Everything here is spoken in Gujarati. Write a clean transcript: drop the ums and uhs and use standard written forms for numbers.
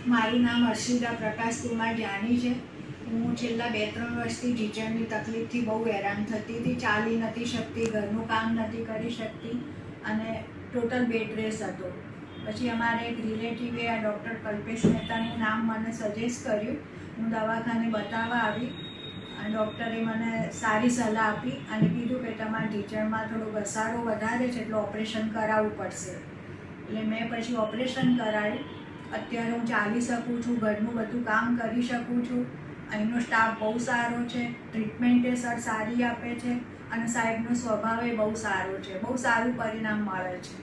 મારું નામ હર્ષિતા પ્રકાશ કુમાર જાની છે. હું છેલ્લા 2-3 વર્ષથી ઢીંચણની તકલીફથી બહુ હેરાન થતી હતી. ચાલી નથી શકતી, ઘરનું કામ નથી કરી શકતી અને ટોટલ બેડ રેસ્ટ હતો. પછી અમારે એક રિલેટિવે આ ડૉક્ટર કલ્પેશ મહેતાનું નામ મને સજેસ્ટ કર્યું. હું દવાખાને બતાવવા આવી. ડૉક્ટરે મને સારી સલાહ આપી અને કીધું કે તમારા ઢીંચણમાં થોડો ઘસારો વધારે છે એટલે ઓપરેશન કરાવવું પડશે. એટલે મેં પછી ઓપરેશન કરાવ્યું. અત્યારે હું ચાલી શકું છું, ઘરનું બધું કામ કરી શકું છું. અહીંનો સ્ટાફ બહુ સારો છે, ટ્રીટમેન્ટે સર સારી આપે છે અને સાહેબનો સ્વભાવ એ બહુ સારો છે. બહુ સારું પરિણામ મળે છે.